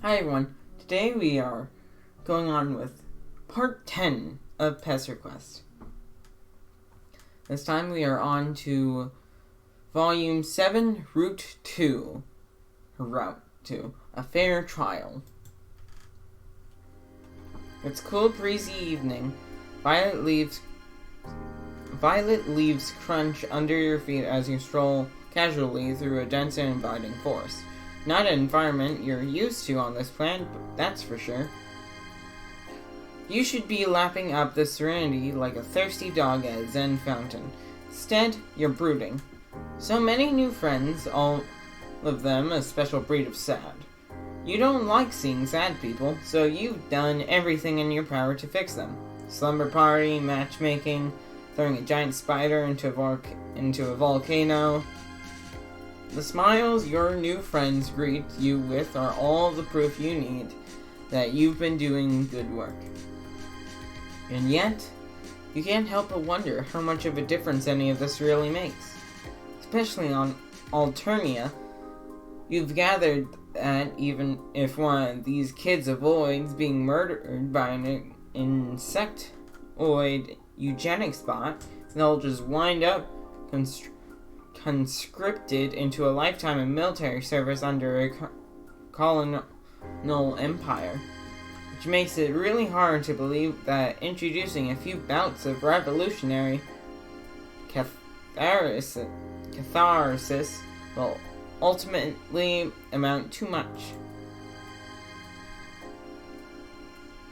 Hi everyone, today we are going on with part 10 of PesterQuest. This time we are on to volume 7, Route 2, A Fair Trial. It's a cool, breezy evening. Violet leaves crunch under your feet as you stroll casually through a dense and inviting forest. Not an environment you're used to on this planet, that's for sure. You should be lapping up the serenity like a thirsty dog at a zen fountain. Instead, you're brooding. So many new friends, all of them a special breed of sad. You don't like seeing sad people, so you've done everything in your power to fix them. Slumber party, matchmaking, throwing a giant spider into a volcano. The smiles your new friends greet you with are all the proof you need that you've been doing good work. And yet, you can't help but wonder how much of a difference any of this really makes. Especially on Alternia, you've gathered that even if one of these kids avoids being murdered by an insectoid eugenics bot, they'll just wind up conscripted into a lifetime of military service under a colonial empire, which makes it really hard to believe that introducing a few bouts of revolutionary catharsis will ultimately amount to much.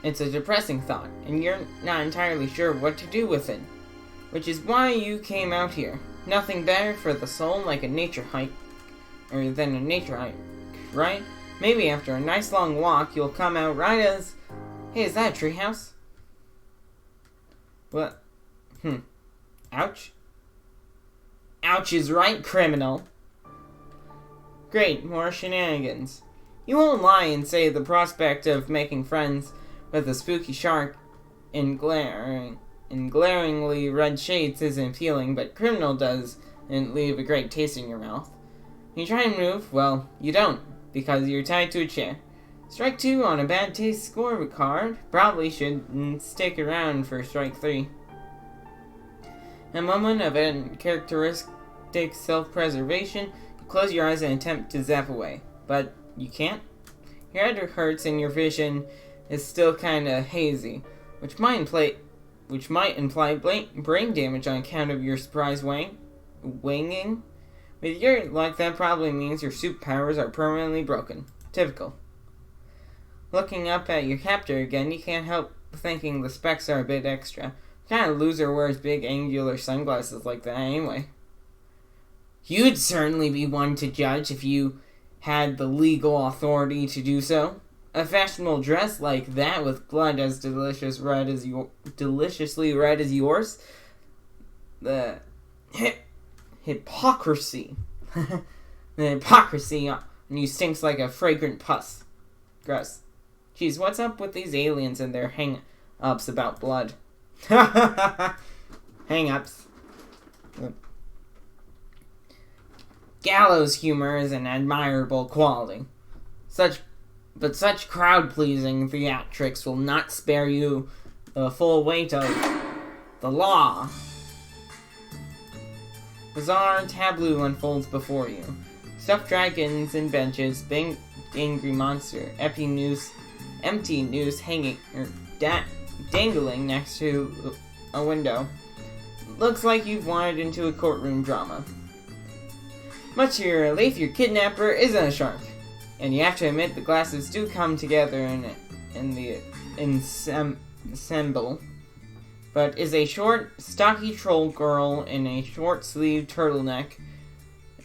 It's a depressing thought, and you're not entirely sure what to do with it, which is why you came out here. Nothing better for the soul like a nature hike, right? Maybe after a nice long walk, you'll come out right as, hey, is that a treehouse? What? Ouch. Ouch is right, criminal. Great, more shenanigans. You won't lie and say the prospect of making friends with a spooky shark in glaringly red shades isn't appealing, but criminal doesn't leave a great taste in your mouth. You try and move, well, you don't, because you're tied to a chair. Strike 2 on a bad taste scorecard. Probably shouldn't stick around for strike 3. A moment of uncharacteristic self-preservation, you close your eyes and attempt to zap away, but you can't. Your head hurts and your vision is still kinda hazy, which might imply brain damage on account of your surprise winging. With your luck, that probably means your superpowers are permanently broken. Typical. Looking up at your captor again, you can't help thinking the specs are a bit extra. What kind of loser wears big angular sunglasses like that anyway? You'd certainly be one to judge if you had the legal authority to do so. A fashionable dress like that with blood as deliciously red as yours. The hypocrisy. The hypocrisy on you stinks like a fragrant pus. Gross. Jeez, what's up with these aliens and their hang-ups about blood? Hang-ups. Gallows humor is an admirable quality. Such crowd-pleasing theatrics will not spare you the full weight of the law. Bizarre tableau unfolds before you. Stuffed dragons and benches, angry monster, empty noose hanging dangling next to a window. Looks like you've wandered into a courtroom drama. Much to your relief, your kidnapper isn't a shark. And you have to admit the glasses do come together in the ensemble. But is a short, stocky troll girl in a short-sleeved turtleneck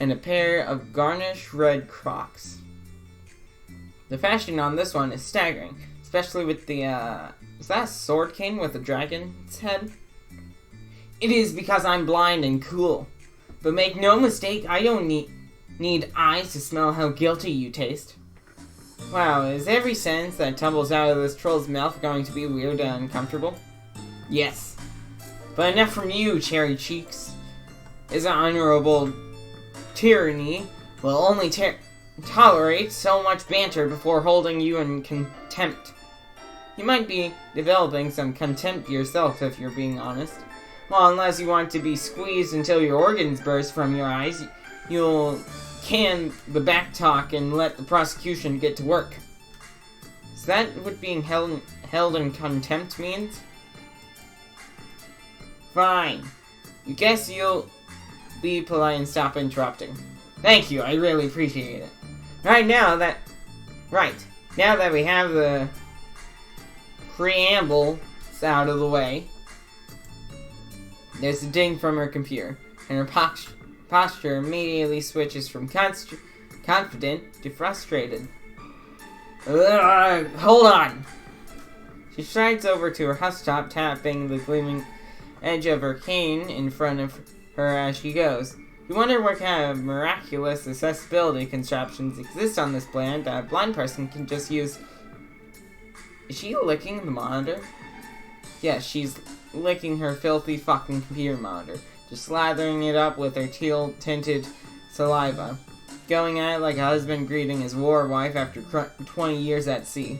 and a pair of garnished red Crocs. The fashion on this one is staggering, especially with the, is that a sword cane with a dragon's head? It is because I'm blind and cool. But make no mistake, I don't need eyes to smell how guilty you taste. Wow, is every sentence that tumbles out of this troll's mouth going to be weird and uncomfortable? Yes. But enough from you, cherry cheeks. Is an honorable tyranny will only tolerate so much banter before holding you in contempt. You might be developing some contempt yourself, if you're being honest. Well, unless you want to be squeezed until your organs burst from your eyes, you'll can the back talk and let the prosecution get to work. Is that what being held in contempt means? Fine. You guess you'll be polite and stop interrupting. Thank you, I really appreciate it. Now that we have the preamble out of the way, there's a ding from her computer, and her posture immediately switches from confident to frustrated. Hold on! She strides over to her housetop, tapping the gleaming edge of her cane in front of her as she goes. You wonder what kind of miraculous accessibility contraptions exist on this planet that a blind person can just use. Is she licking the monitor? Yeah, she's licking her filthy fucking computer monitor, just slathering it up with her teal-tinted saliva, going at it like a husband greeting his war wife after 20 years at sea.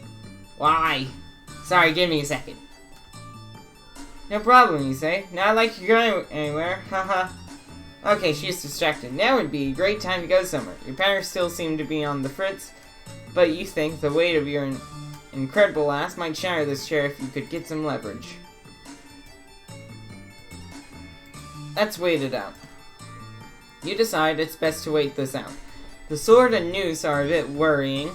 Why? Sorry, give me a second. No problem, you say. Not like you're going anywhere, haha. Okay, she's distracted. Now would be a great time to go somewhere. Your parents still seem to be on the fritz, but you think the weight of your incredible ass might shatter this chair if you could get some leverage. Let's wait it out. You decide it's best to wait this out. The sword and noose are a bit worrying,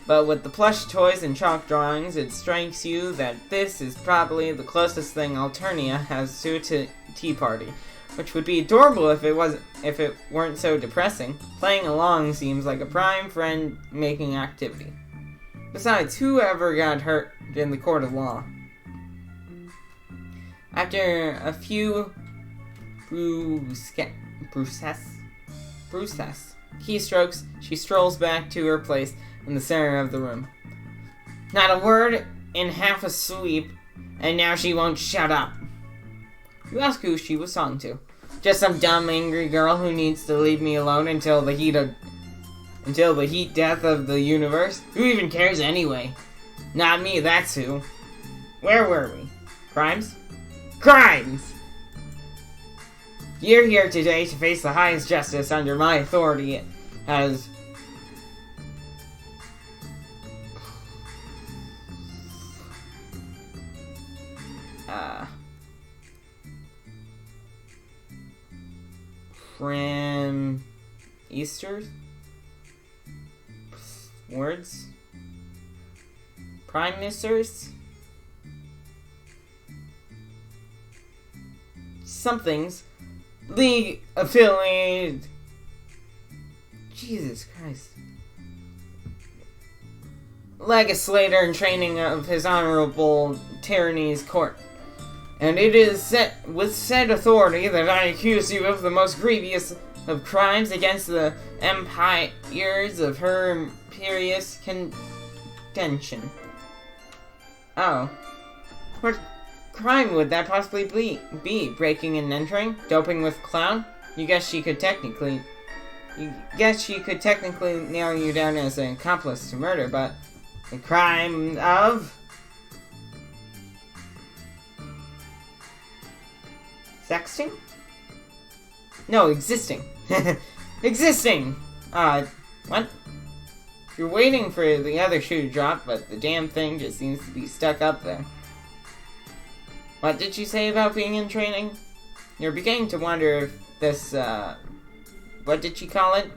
but with the plush toys and chalk drawings, it strikes you that this is probably the closest thing Alternia has to a tea party. Which would be adorable if it weren't so depressing. Playing along seems like a prime friend-making activity. Besides, whoever got hurt in the court of law? After a few keystrokes, she strolls back to her place in the center of the room. Not a word in half a sweep, and now she won't shut up. You ask who she was talking to. Just some dumb, angry girl who needs to leave me alone until the heat death of the universe? Who even cares anyway? Not me, that's who. Where were we? Crimes? Crimes! You're here today to face the highest justice under my authority as... Prime Easter words? Prime Ministers? Something's League affiliated. Jesus Christ. Legislator in training of His Honorable Tyranny's court. And it is set with said authority that I accuse you of the most grievous of crimes against the empires of her imperious contention. Oh. What crime would that possibly be? Breaking and entering? Doping with clown? You guess she could technically nail you down as an accomplice to murder, but the crime of... Sexting? No, existing. Existing! What? You're waiting for the other shoe to drop, but the damn thing just seems to be stuck up there. What did she say about being in training? You're beginning to wonder if this, what did she call it?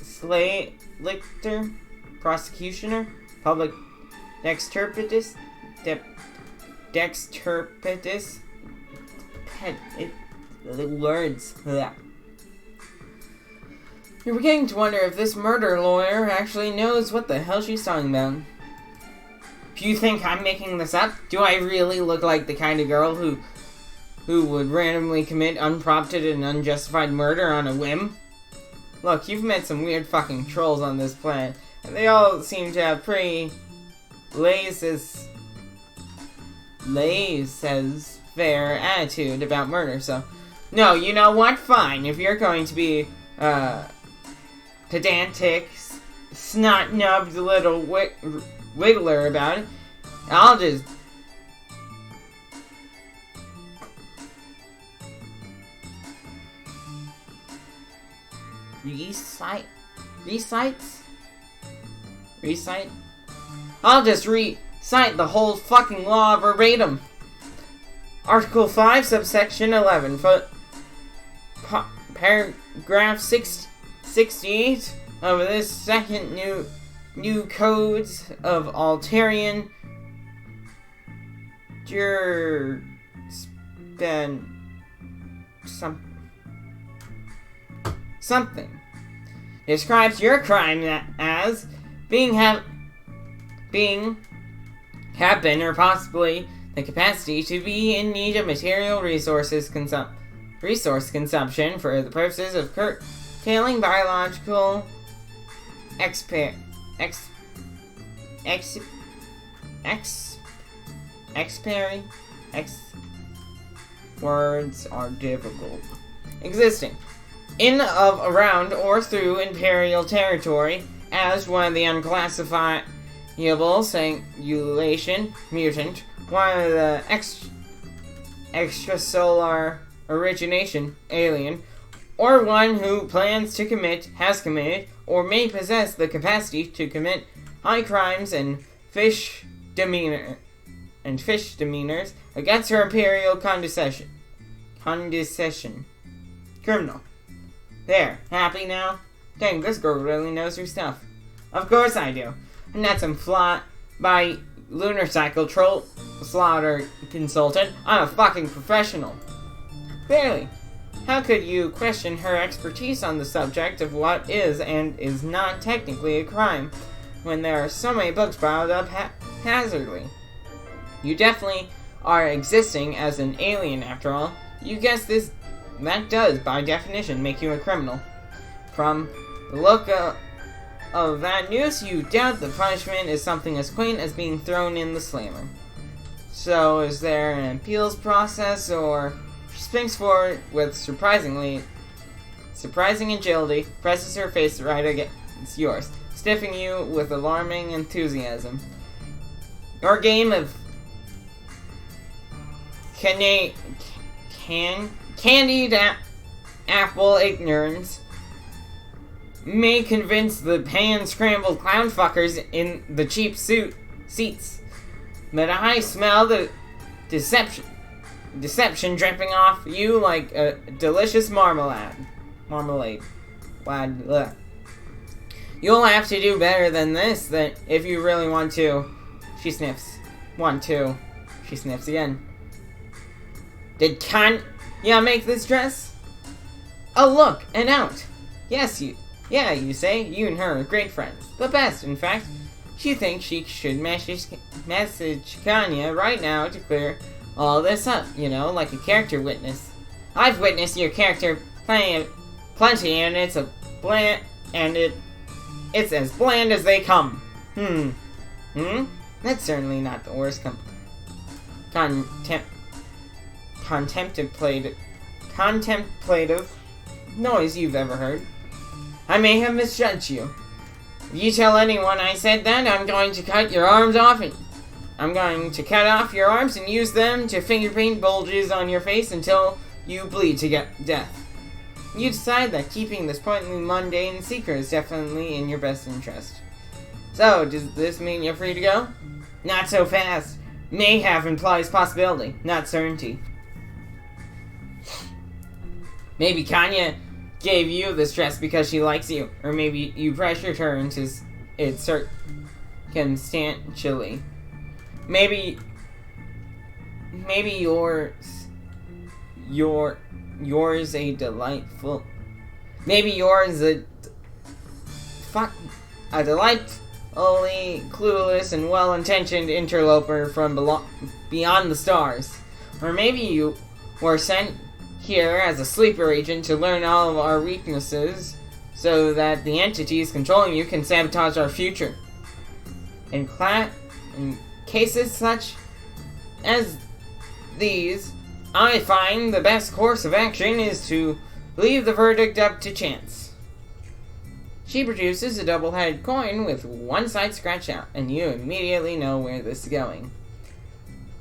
Slay lictor? Prosecutioner? Public dexterpitus? Dexterpitus? The words. Ugh. You're beginning to wonder if this murder lawyer actually knows what the hell she's talking about. Do you think I'm making this up? Do I really look like the kind of girl who would randomly commit unprompted and unjustified murder on a whim? Look, you've met some weird fucking trolls on this planet, and they all seem to have pretty laissez-faire attitude about murder, so... No, you know what? Fine. If you're going to be, pedantic, snot-nubbed little wiggler about it. I'll just... Recite? I'll just recite the whole fucking law verbatim. Article 5, subsection 11, paragraph 68 of this second new codes of Altarian something describes your crime as being happen or possibly the capacity to be in need of material resource consumption for the purposes of curtailing biological words are difficult. Existing in, of, around, or through imperial territory as one of the unclassifiable singulation mutant, one of the extrasolar origination alien, or one who plans to commit, has committed, or may possess the capacity to commit high crimes and fish demeanors against her imperial condescension. Criminal. There, happy now? Dang, this girl really knows her stuff. Of course I do. I'm not some by lunar cycle troll slaughter consultant. I'm a fucking professional. Clearly. How could you question her expertise on the subject of what is and is not technically a crime when there are so many books piled up haphazardly? You definitely are existing as an alien after all. You guess that does, by definition, make you a criminal. From the look of that news, you doubt the punishment is something as quaint as being thrown in the slammer. So, is there an appeals process, or... She springs forward with surprising agility, presses her face right against yours, stiffing you with alarming enthusiasm. Your game of candied apple ignorance may convince the pan-scrambled clown fuckers in the cheap seats, but I smell the deception dripping off you like a delicious marmalade. You'll have to do better than this if you really want to. She sniffs. 1, 2. She sniffs again. Did Kanya make this dress? Oh look, an out. Yes, you say, you and her are great friends. The best, in fact. She thinks she should message Kanya right now to clear all this up, like a character witness. I've witnessed your character plenty, and it's it's as bland as they come. That's certainly not the worst contemplative noise you've ever heard. I may have misjudged you. If you tell anyone I said that, I'm going to cut your arms off and I'm going to cut off your arms and use them to fingerpaint bulges on your face until you bleed to get death. You decide that keeping this pointedly mundane secret is definitely in your best interest. So, does this mean you're free to go? Not so fast. May have implies possibility, not certainty. Maybe Kanya gave you this dress because she likes you, or maybe you pressured her into it circumstantially. Maybe yours a delightful. Maybe yours a delightfully clueless and well-intentioned interloper from beyond the stars, or maybe you were sent here as a sleeper agent to learn all of our weaknesses, so that the entities controlling you can sabotage our future. In cases such as these, I find the best course of action is to leave the verdict up to chance. She produces a double-headed coin with one side scratched out, and you immediately know where this is going.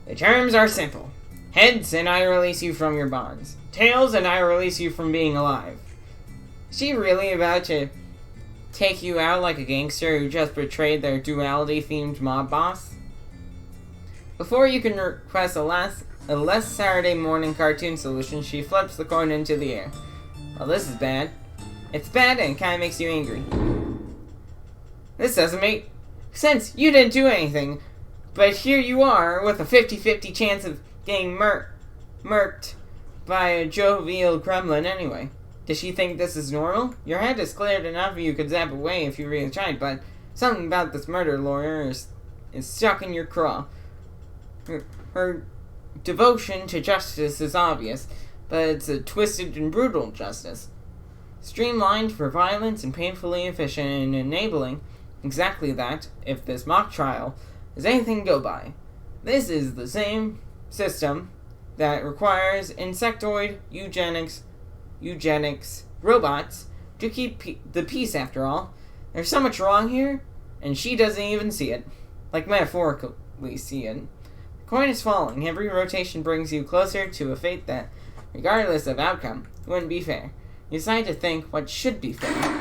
The terms are simple. Heads, and I release you from your bonds. Tails, and I release you from being alive. Is she really about to take you out like a gangster who just betrayed their duality-themed mob boss? Before you can request a less Saturday morning cartoon solution, she flips the coin into the air. Well, this is bad. It's bad and it kind of makes you angry. This doesn't make sense. You didn't do anything. But here you are with a 50-50 chance of getting murked by a jovial gremlin anyway. Does she think this is normal? Your head is cleared enough you could zap away if you really tried, but something about this murder lawyer is stuck in your craw. Her devotion to justice is obvious, but it's a twisted and brutal justice. Streamlined for violence and painfully efficient in enabling exactly that, if this mock trial is anything to go by. This is the same system that requires insectoid eugenics robots to keep the peace after all. There's so much wrong here, and she doesn't even see it. Like metaphorically see it. The coin is falling. Every rotation brings you closer to a fate that, regardless of outcome, wouldn't be fair. You decide to think what should be fair.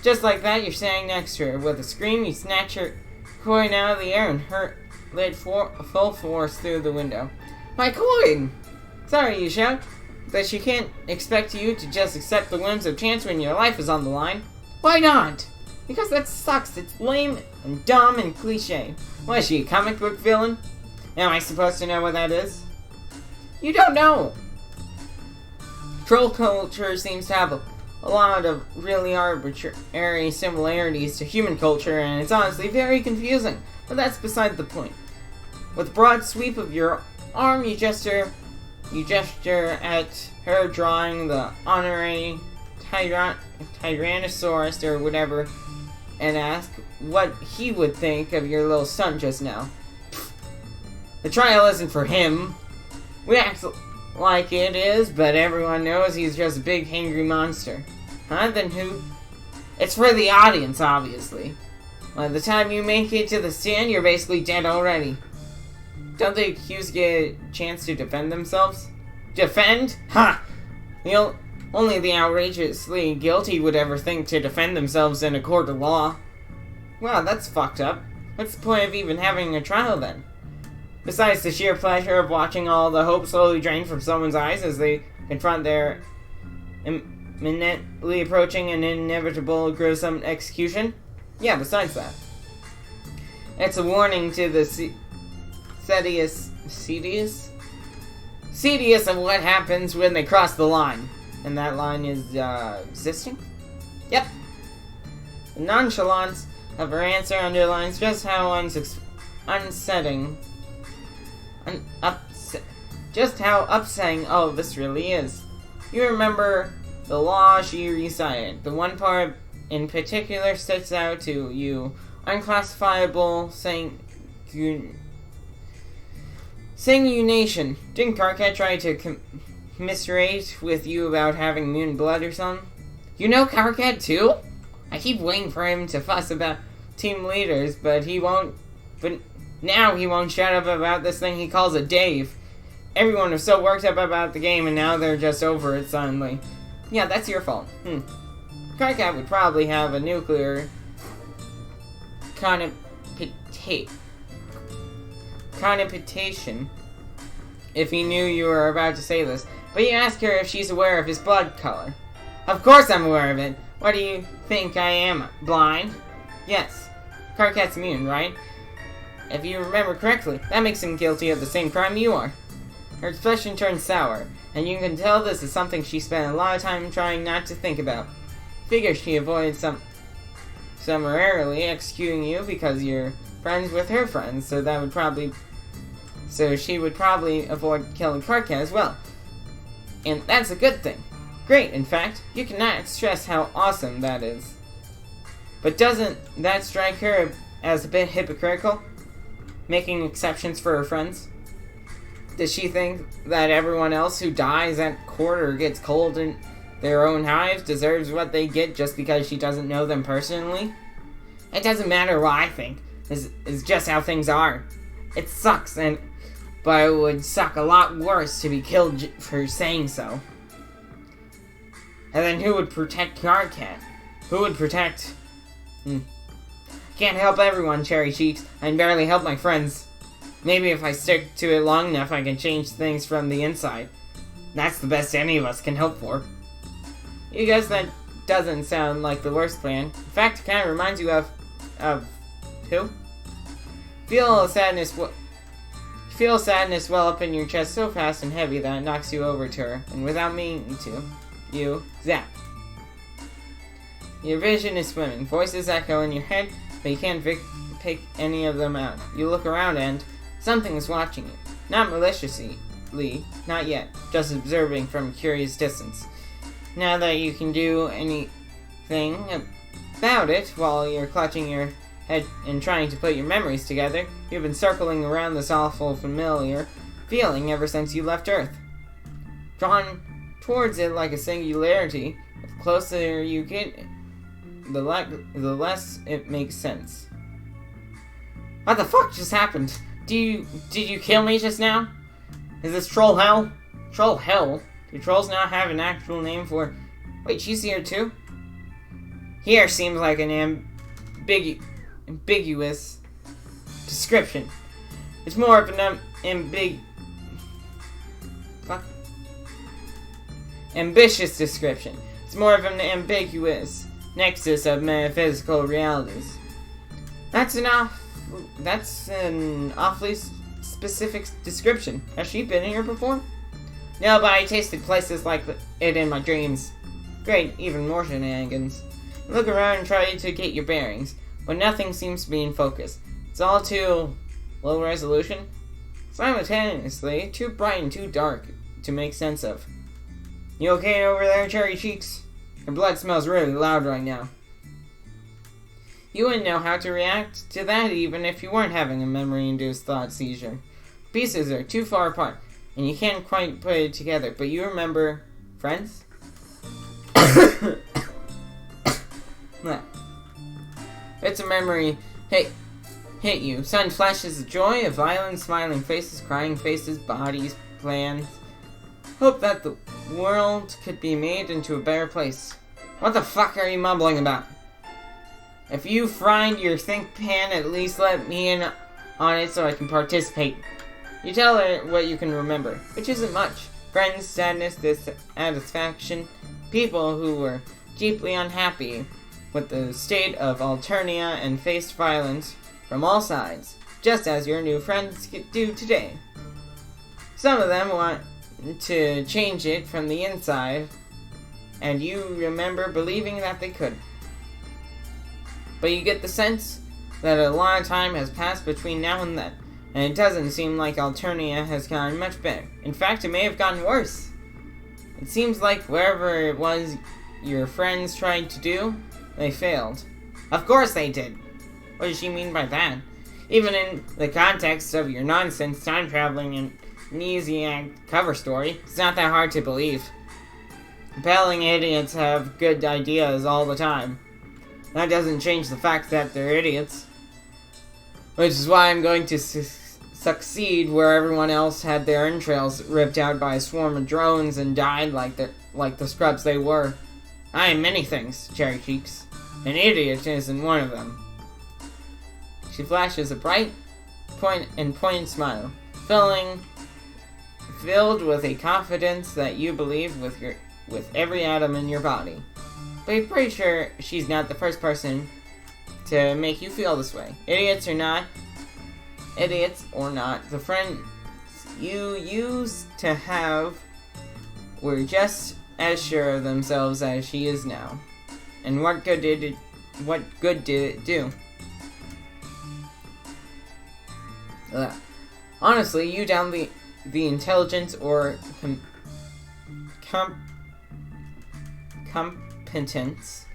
Just like that, you're standing next to her. With a scream, you snatch her coin out of the air and hurt it full force through the window. My coin! Sorry, you shout. But she can't expect you to just accept the whims of chance when your life is on the line. Why not? Because that sucks. It's lame and dumb and cliche. What is she, a comic book villain? Am I supposed to know what that is? You don't know! Troll culture seems to have a lot of really arbitrary similarities to human culture, and it's honestly very confusing. But that's beside the point. With a broad sweep of your arm, you gesture at her, drawing the honorary Tyrannosaurus or whatever, and ask what he would think of your little stunt just now. The trial isn't for him. We act like it is, but everyone knows he's just a big hangry monster. Huh? Then who? It's for the audience, obviously. By the time you make it to the stand, you're basically dead already. Don't the accused get a chance to defend themselves? Defend? Ha! Only the outrageously guilty would ever think to defend themselves in a court of law. Wow, that's fucked up. What's the point of even having a trial then? Besides the sheer pleasure of watching all the hope slowly drain from someone's eyes as they confront their imminently approaching and inevitable gruesome execution? Yeah, besides that. It's a warning to the Cedius of what happens when they cross the line. And that line is, existing? Yep. The nonchalance of her answer underlines just how just how upsetting all of this really is. You remember the law she recited. The one part in particular sticks out to you. Unclassifiable sanguination. Didn't Karkat try to commiserate with you about having mutant blood or something? You know Karkat too? I keep waiting for him to fuss about team leaders, but now he won't shut up about this thing he calls a Dave. Everyone was so worked up about the game, and now they're just over it suddenly. Yeah, that's your fault. Karkat would probably have a nuclear connotation if he knew you were about to say this. But you ask her if she's aware of his blood color. Of course I'm aware of it. What do you think I am? Blind? Yes. Karkat's immune, right? If you remember correctly, that makes him guilty of the same crime you are. Her expression turns sour, and you can tell this is something she spent a lot of time trying not to think about. Figures she avoided summarily executing you because you're friends with her friends, so she would probably avoid killing Karkat as well. And that's a good thing. Great, in fact, you cannot stress how awesome that is. But doesn't that strike her as a bit hypocritical? Making exceptions for her friends? Does she think that everyone else who dies at court or gets cold their own hive deserves what they get just because she doesn't know them personally? It doesn't matter what I think. It's just how things are. It sucks, but it would suck a lot worse to be killed for saying so. And then who would protect Garcat? Who would protect... Can't help everyone, Cherry Cheeks. I can barely help my friends. Maybe if I stick to it long enough, I can change things from the inside. That's the best any of us can hope for. You guess that doesn't sound like the worst plan. In fact, it kind of reminds you of who? Feel sadness well up in your chest so fast and heavy that it knocks you over to her, and without meaning to, you zap. Your vision is swimming. Voices echo in your head, but you can't pick any of them out. You look around and something is watching you. Not maliciously, not yet, just observing from a curious distance. Now that you can do anything about it while you're clutching your head and trying to put your memories together, you've been circling around this awful familiar feeling ever since you left Earth. Drawn towards it like a singularity, the closer you get, the less it makes sense. What the fuck just happened? Did you kill me just now? Is this troll hell? Troll hell? Do trolls now have an actual name for... Wait, she's here too? Here seems like an ambiguous description. It's more of an ambitious description. It's more of an ambiguous nexus of metaphysical realities. That's an awfully specific description. Has she been here before? No, but I tasted places like it in my dreams. Great, even more shenanigans. Look around and try to get your bearings, but nothing seems to be in focus. It's all too low resolution. Simultaneously, too bright and too dark to make sense of. You okay over there, Cherry Cheeks? Your blood smells really loud right now. You wouldn't know how to react to that even if you weren't having a memory-induced thought seizure. Pieces are too far apart, and you can't quite put it together, but you remember... friends? It's a memory hit you. Sudden flashes of joy, of violence, smiling faces, crying faces, bodies, plans. Hope that the world could be made into a better place. What the fuck are you mumbling about? If you fried your think pan, at least let me in on it so I can participate. You tell her what you can remember, which isn't much. Friends, sadness, dissatisfaction, people who were deeply unhappy with the state of Alternia and faced violence from all sides, just as your new friends do today. Some of them want to change it from the inside, and you remember believing that they could. But you get the sense that a lot of time has passed between now and then, and it doesn't seem like Alternia has gotten much better. In fact, it may have gotten worse. It seems like wherever it was your friends tried to do, they failed. Of course they did. What does she mean by that? Even in the context of your nonsense time-traveling and amnesiac cover story, it's not that hard to believe. Compelling idiots have good ideas all the time. That doesn't change the fact that they're idiots. Which is why I'm going to succeed where everyone else had their entrails ripped out by a swarm of drones and died like the scrubs they were. I am many things, Cherry Cheeks. An idiot isn't one of them. She flashes a bright, poignant smile, filled with a confidence that you believe with every atom in your body. But you're pretty sure she's not the first person to make you feel this way. Idiots or not, the friends you used to have were just as sure of themselves as she is now. And what good did it do? Honestly, you down the intelligence or competence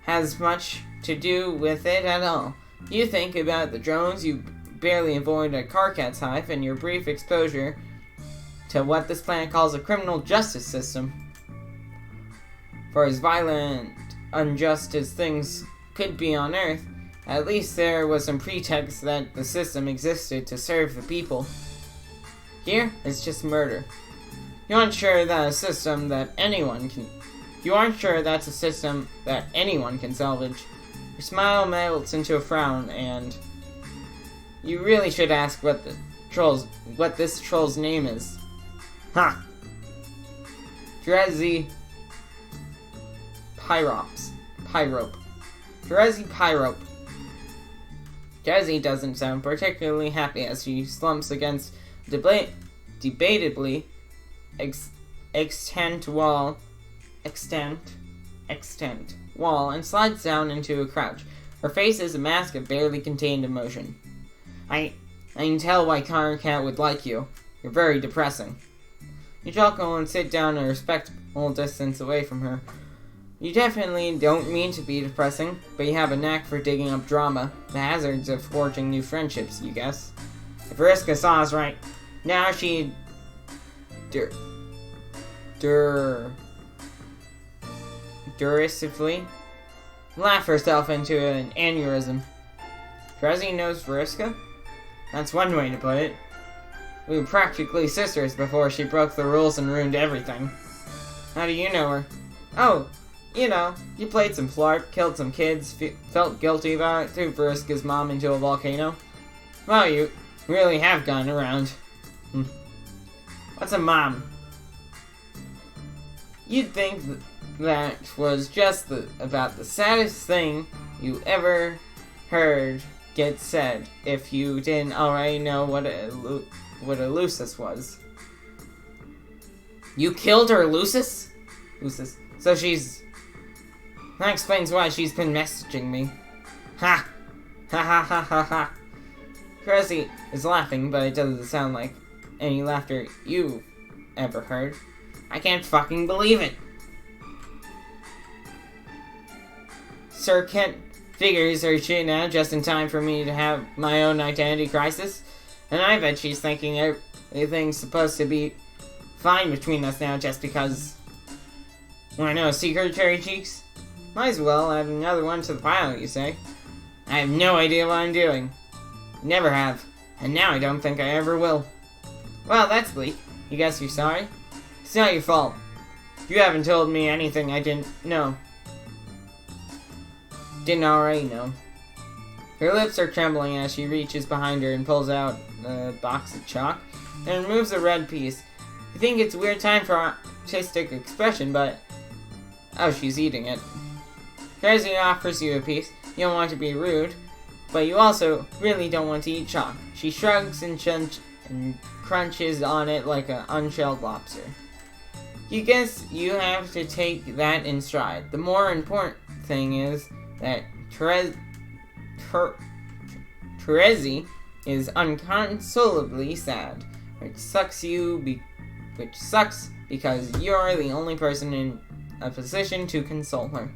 has much to do with it at all. You think about the drones you barely avoid at Carcat's Hive and your brief exposure to what this planet calls a criminal justice system. For as violent, unjust as things could be on Earth, at least there was some pretext that the system existed to serve the people. Here, it's just murder. You aren't sure that's a system that anyone can salvage. Your smile melts into a frown, and you really should ask what this troll's name is. Ha! Drezzy Pyrope. Drezzy Pyrope. Drezzy doesn't sound particularly happy as she slumps against debatably extant wall and slides down into a crouch. Her face is a mask of barely contained emotion. I can tell why Connor Cat would like you. You're very depressing. You chuckle and sit down a respectable distance away from her. You definitely don't mean to be depressing, but you have a knack for digging up drama, the hazards of forging new friendships, you guess. If Vriska saw us right now, she'd derisively laugh herself into an aneurysm. Drezzy knows Vriska? That's one way to put it. We were practically sisters before she broke the rules and ruined everything. How do you know her? Oh, you know, you played some flarp, killed some kids, felt guilty about it, threw Vriska's mom into a volcano. Well, you really have gone around. What's a mom? You'd think that was just about the saddest thing you ever heard get said if you didn't already know what a Lucis was. You killed her, Lucis? So that explains why she's been messaging me. Ha! Ha ha ha ha ha. Drezzy is laughing, but it doesn't sound like any laughter you ever heard. I can't fucking believe it. Sir Kent figures her shit out just in time for me to have my own identity crisis. And I bet she's thinking everything's supposed to be fine between us now just because... Wanna know a secret, Cherry Cheeks? Might as well add another one to the pile, you say? I have no idea what I'm doing. Never have. And now I don't think I ever will. Well, that's bleak. You guess you're sorry? It's not your fault. You haven't told me anything I didn't know. Didn't already know. Her lips are trembling as she reaches behind her and pulls out a box of chalk and removes a red piece. You think it's a weird time for artistic expression, but... Oh, she's eating it. Drezzy offers you a piece. You don't want to be rude, but you also really don't want to eat chalk. She shrugs and crunches on it like an unshelled lobster. You guess you have to take that in stride. The more important thing is that Drezzy is unconsolably sad, which sucks because you're the only person in a position to console her.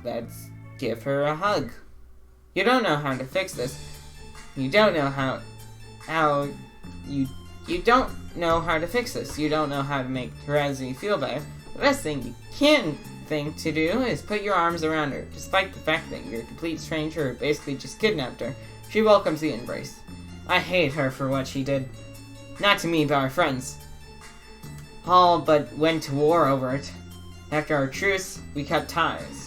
Let's give her a hug. You don't know how to fix this. You don't know how you don't know how to fix this. You don't know how to make Drezzy feel better. The best thing you can think to do is put your arms around her. Despite the fact that you're a complete stranger who basically just kidnapped her, she welcomes the embrace. I hate her for what she did. Not to me, but our friends. All but went to war over it. After our truce, we cut ties.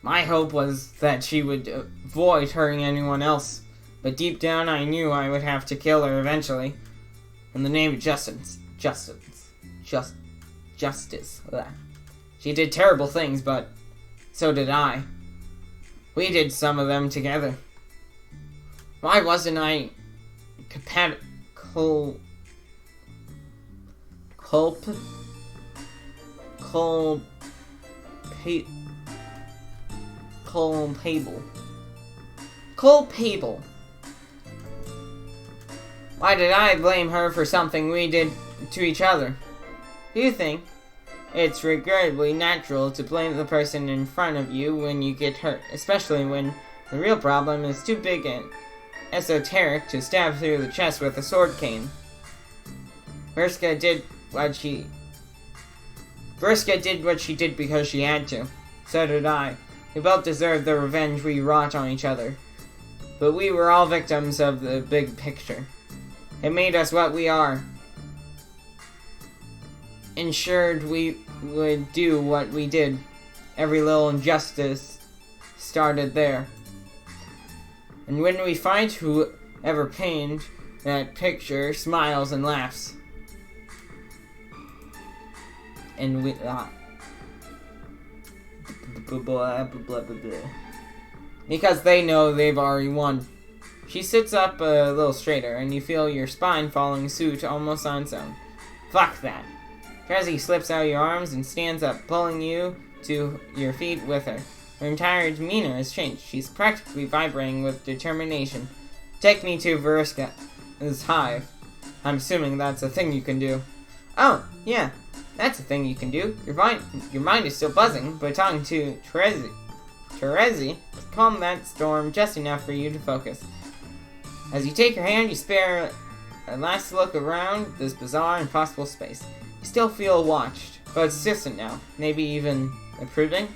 My hope was that she would avoid hurting anyone else, but deep down I knew I would have to kill her eventually. In the name of justice. Ugh. She did terrible things, but so did I. We did some of them together. Why wasn't I culpable? Why did I blame her for something we did to each other? Do you think it's regrettably natural to blame the person in front of you when you get hurt, especially when the real problem is too big and esoteric to stab through the chest with a sword cane. Vriska did what she did because she had to. So did I. We both deserved the revenge we wrought on each other. But we were all victims of the big picture. It made us what we are. Ensured we would do what we did. Every little injustice started there. And when we fight, whoever painted that picture smiles and laughs. And we because they know they've already won. She sits up a little straighter, and you feel your spine following suit almost on its own. Fuck that. Trezzy slips out of your arms and stands up, pulling you to your feet with her. Her entire demeanor has changed. She's practically vibrating with determination. Take me to Vriska's hive. I'm assuming that's a thing you can do. Oh, yeah. That's a thing you can do. Your mind is still buzzing, but talking to Trezzy calm that storm just enough for you to focus. As you take her hand, you spare a last look around this bizarre, impossible space. You still feel watched, but it's distant now, maybe even approving.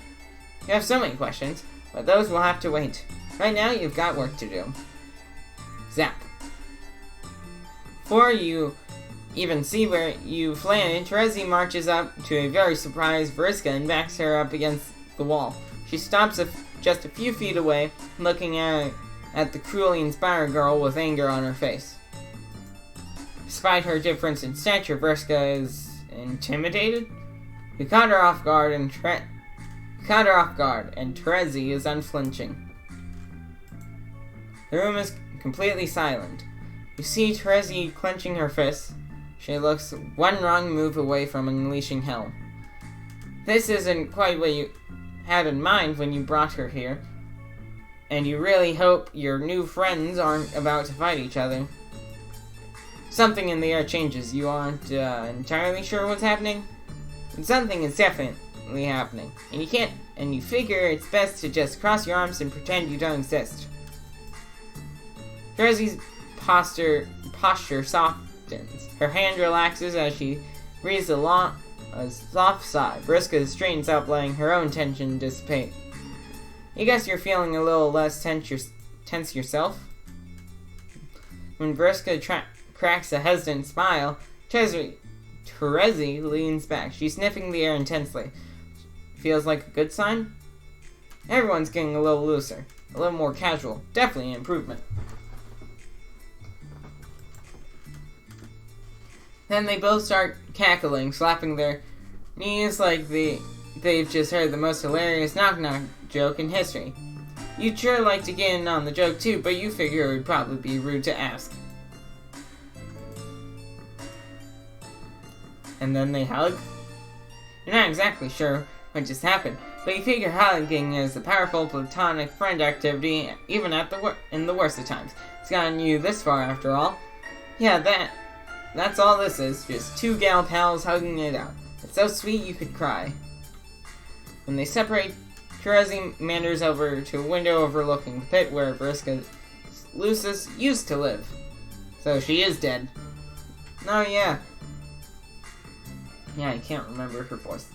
You have so many questions, but those will have to wait. Right now, you've got work to do. Zap. Before you even see where you've landed, Trezzy marches up to a very surprised Vriska and backs her up against the wall. She stops just a few feet away, looking at the cruelly inspired girl with anger on her face. Despite her difference in stature, Vriska is intimidated. You caught her off guard, and Trezzy is unflinching. The room is completely silent. You see Trezzy clenching her fists. She looks one wrong move away from unleashing hell. This isn't quite what you had in mind when you brought her here, and you really hope your new friends aren't about to fight each other. Something in the air changes. You aren't entirely sure what's happening, but something is definitely happening, and you figure it's best to just cross your arms and pretend you don't exist. Trezzy's posture softens. Her hand relaxes as she breathes a soft sigh. Vriska straightens up, letting her own tension dissipate. You guess you're feeling a little less tense yourself? When Vriska cracks a hesitant smile, Trezzy leans back. She's sniffing the air intensely. Feels like a good sign? Everyone's getting a little looser, a little more casual. Definitely an improvement. Then they both start cackling, slapping their knees like they've just heard the most hilarious knock-knock joke in history. You'd sure like to get in on the joke too, but you figure it would probably be rude to ask. And then they hug? You're not exactly sure what just happened, but you figure hugging is a powerful platonic friend activity, even in the worst of times. It's gotten you this far after all. Yeah, that's all this is, just two gal pals hugging it out. It's so sweet you could cry. When they separate, Trezzy meanders over to a window overlooking the pit where Vriska Lucis used to live. So she is dead. Oh yeah. Yeah, I can't remember her voice.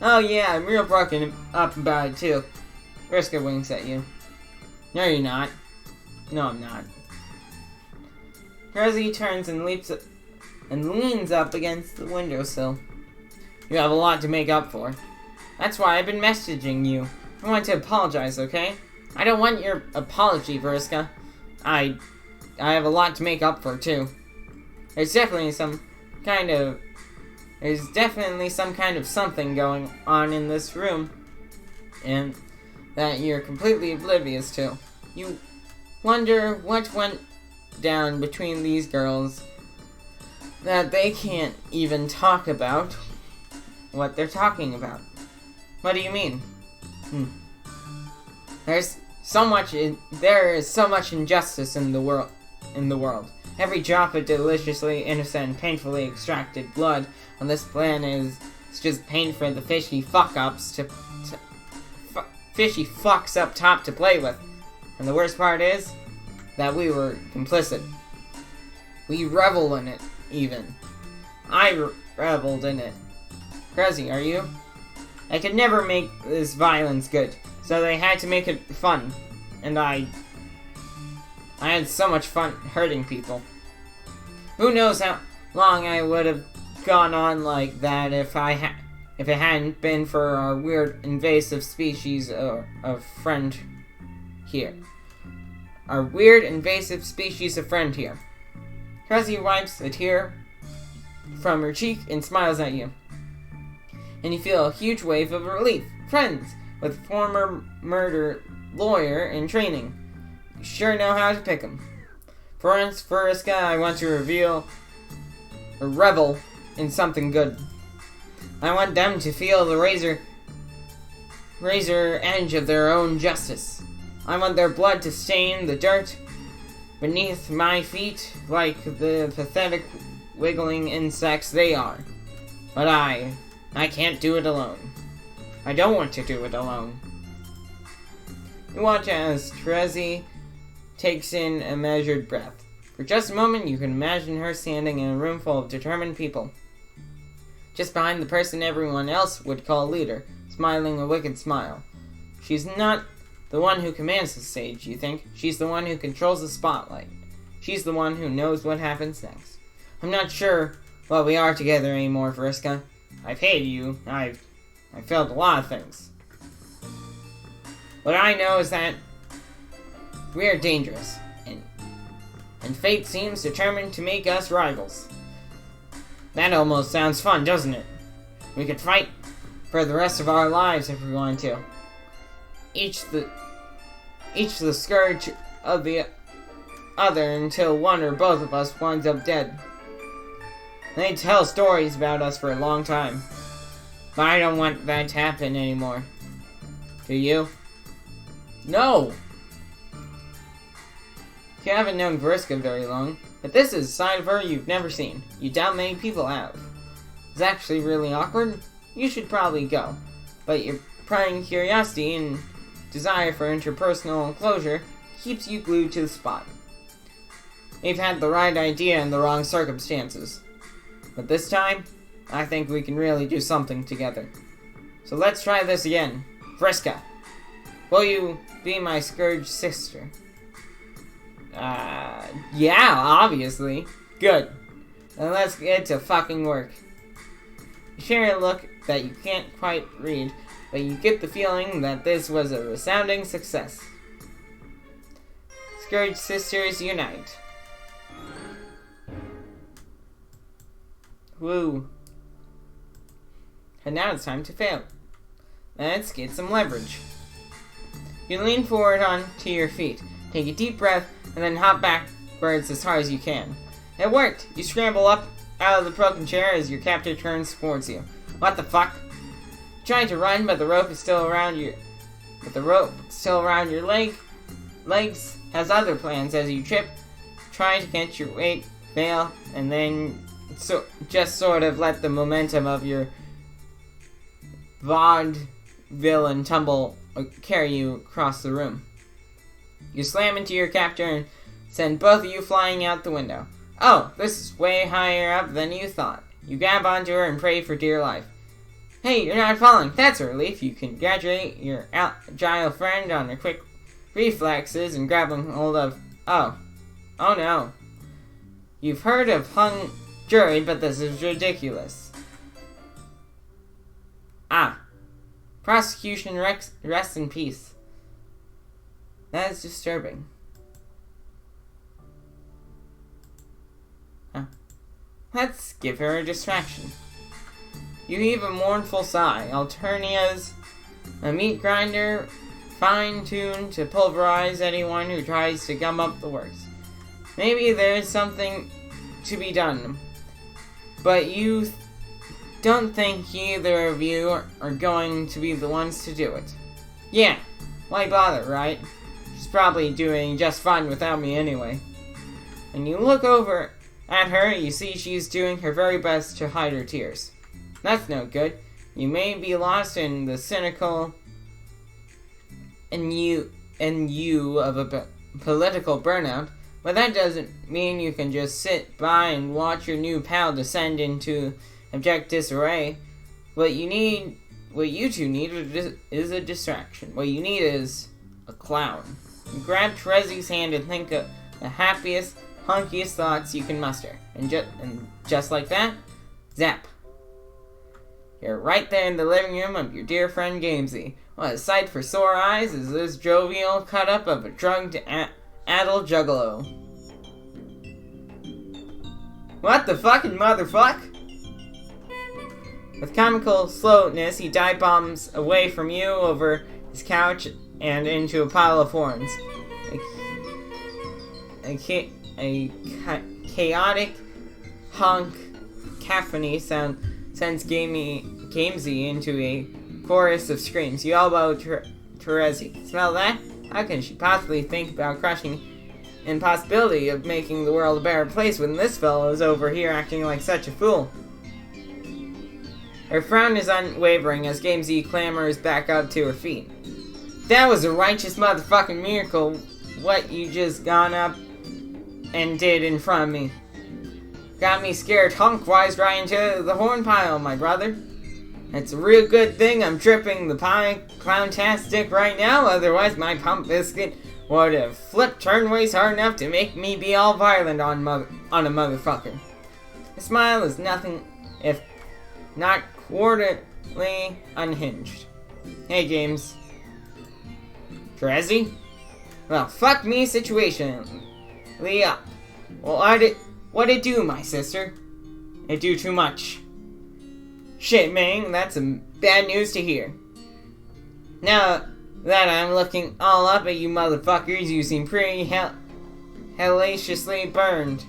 Oh yeah, I'm real broken up about it too. Vriska winks at you. No, you're not. No, I'm not. Trezzy turns and leans up against the windowsill. You have a lot to make up for. That's why I've been messaging you. I want to apologize, okay? I don't want your apology, Vriska. I have a lot to make up for, too. There's definitely some kind of something going on in this room, and that you're completely oblivious to. You wonder what went down between these girls that they can't even talk about what they're talking about. What do you mean? There is so much injustice in the world. Every drop of deliciously innocent and painfully extracted blood on this planet is just pain for the fishy fuck-ups fishy fucks up top to play with. And the worst part is, that we were complicit. We revel in it, even. I reveled in it. Crazy, are you? I could never make this violence good, so they had to make it fun. And I had so much fun hurting people. Who knows how long I would have gone on like that if it hadn't been for our weird invasive species of friend here. Our weird invasive species of friend here. Krusty wipes a tear from her cheek and smiles at you. And you feel a huge wave of relief. Friends with former murder lawyer in training. You sure know how to pick 'em. For once, Furiska, I want to revel in something good. I want them to feel the razor edge of their own justice. I want their blood to stain the dirt beneath my feet like the pathetic wiggling insects they are. But I can't do it alone. I don't want to do it alone. You watch as Trezzy takes in a measured breath. For just a moment, you can imagine her standing in a room full of determined people. Just behind the person everyone else would call leader, smiling a wicked smile. She's not the one who commands the stage, you think. She's the one who controls the spotlight. She's the one who knows what happens next. I'm not sure what we are together anymore, Vriska. I've hated you. I've failed a lot of things. What I know is that we're dangerous, and fate seems determined to make us rivals. That almost sounds fun, doesn't it? We could fight for the rest of our lives if we wanted to. Each the scourge of the other until one or both of us winds up dead. They tell stories about us for a long time. But I don't want that to happen anymore. Do you? No! You haven't known Vriska very long, but this is a side of her you've never seen. You doubt many people have. It's actually really awkward. You should probably go. But your prying curiosity and desire for interpersonal closure keeps you glued to the spot. We've had the right idea in the wrong circumstances. But this time, I think we can really do something together. So let's try this again. Vriska, will you be my scourge sister? Yeah, obviously. Good. Then let's get to fucking work. You share a look that you can't quite read, but you get the feeling that this was a resounding success. Scourge sisters unite. Woo. And now it's time to fail. Let's get some leverage. You lean forward onto your feet, take a deep breath, and then hop backwards as hard as you can. It worked! You scramble up out of the broken chair as your captor turns towards you. What the fuck? You're trying to run, but the rope is still around your legs has other plans as you trip, try to catch your weight, fail, and then just sort of let the momentum of your vaudevillian tumble carry you across the room. You slam into your captor and send both of you flying out the window. Oh, this is way higher up than you thought. You grab onto her and pray for dear life. Hey, you're not falling. That's a relief. You congratulate your agile friend on her quick reflexes and grabbing hold of... Oh no. You've heard of hung jury, but this is ridiculous. Prosecution rest in peace. That is disturbing. Let's give her a distraction. You heave a mournful sigh. Alternia's a meat grinder, fine-tuned to pulverize anyone who tries to gum up the works. Maybe there's something to be done, but you don't think either of you are going to be the ones to do it. Yeah, why bother, right? She's probably doing just fine without me anyway. And you look over at her, you see she's doing her very best to hide her tears. That's no good. You may be lost in the cynical and you of a political burnout, but that doesn't mean you can just sit by and watch your new pal descend into abject disarray. What you two need is a distraction. What you need is a clown. You grab Terezi's hand and think of the happiest, hunkiest thoughts you can muster. And just like that, zap. You're right there in the living room of your dear friend Gamesy. What a sight for sore eyes is this jovial cut-up of a drugged adult juggalo. What the fucking motherfuck? With comical slowness, he dive bombs away from you over his couch and into a pile of horns. A chaotic honk cacophony sends Gamesy into a chorus of screams. You elbow Terezi. Smell that? How can she possibly think about crushing impossibility of making the world a better place when this fellow is over here acting like such a fool? Her frown is unwavering as Gamesy clambers back up to her feet. That was a righteous motherfucking miracle, what you just gone up and did in front of me. Got me scared hunk-wise right into the horn pile, my brother. It's a real good thing I'm tripping the pie clown-tastic right now, otherwise my pump biscuit would have flipped turnways hard enough to make me be all violent on a motherfucker. The smile is nothing if not quarterly unhinged. Hey, James. Terezi? Well, fuck me situation. Lee up. Well, what'd it do, my sister? It do too much. Shit, man, that's some bad news to hear. Now that I'm looking all up at you motherfuckers, you seem pretty hellaciously burdened.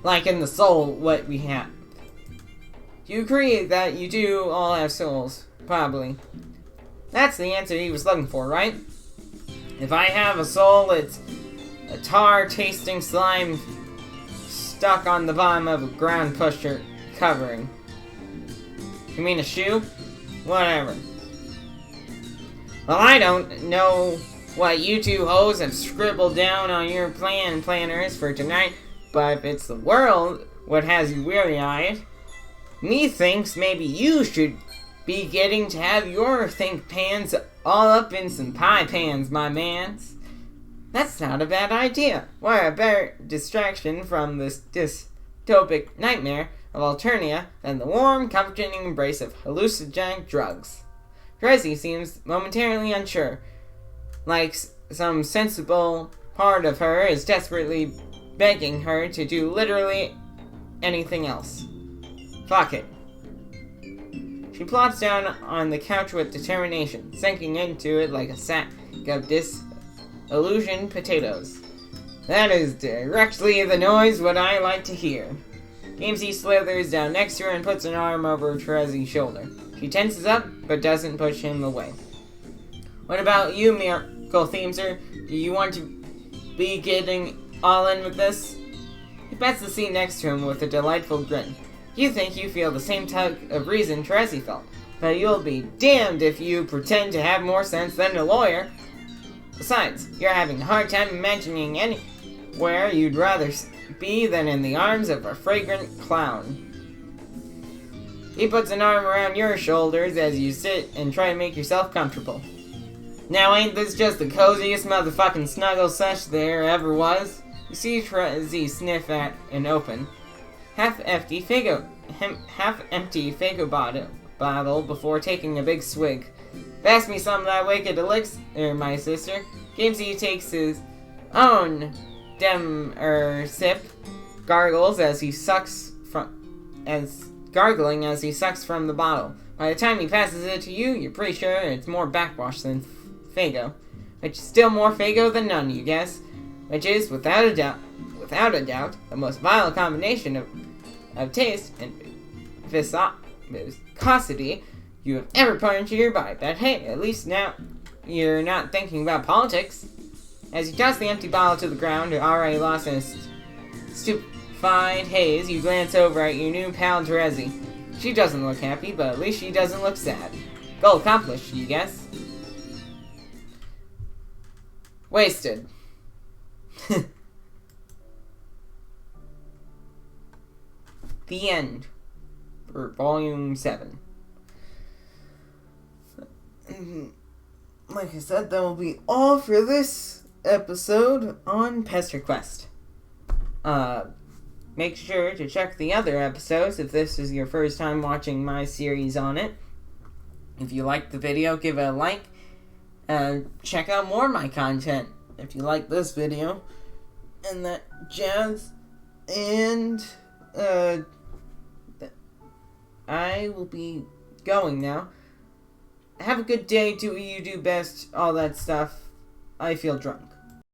Like in the soul, what we have. You agree that you do all have souls? Probably. That's the answer he was looking for, right? If I have a soul, it's a tar-tasting slime stuck on the bottom of a ground pusher covering. You mean a shoe? Whatever. Well, I don't know what you two hoes have scribbled down on your planners for tonight, but if it's the world what has you weary-eyed, methinks maybe you should be getting to have your think pans all up in some pie pans, my mans. That's not a bad idea. Why, a better distraction from this dystopic nightmare of Alternia than the warm, comforting embrace of hallucinogenic drugs. Terezi seems momentarily unsure, like some sensible part of her is desperately begging her to do literally anything else. Fuck it. She plops down on the couch with determination, sinking into it like a sack of disillusioned potatoes. That is directly the noise what I like to hear. Gamesy slithers down next to her and puts an arm over Terezi's shoulder. She tenses up, but doesn't push him away. What about you, Miracle Themeser? Do you want to be getting all in with this? He pats the seat next to him with a delightful grin. You think you feel the same type of reason Terezi felt, but you'll be damned if you pretend to have more sense than a lawyer. Besides, you're having a hard time imagining anywhere you'd rather be than in the arms of a fragrant clown. He puts an arm around your shoulders as you sit and try to make yourself comfortable. Now ain't this just the coziest motherfucking snuggle sesh there ever was? You see Terezi sniff at an open, half-empty Faygo bottle before taking a big swig. Pass me some of that wicked elixir, my sister. Gamesy takes his own sip, gargling as he sucks from the bottle. By the time he passes it to you, you're pretty sure it's more backwash than Faygo, which is still more Faygo than none, you guess. Which is, without a doubt, the most vile combination of taste and viscosity you have ever put into your body. But hey, at least now you're not thinking about politics. As you toss the empty bottle to the ground, already lost in a stupefied haze, you glance over at your new pal Terezi. She doesn't look happy, but at least she doesn't look sad. Goal accomplished, you guess. Wasted. The end. For Volume 7. Like I said, that will be all for this episode on PesterQuest. Make sure to check the other episodes if this is your first time watching my series on it. If you liked the video, give it a like. And check out more of my content if you like this video. And that jazz. And, I will be going now. Have a good day, do what you do best, all that stuff. I feel drunk.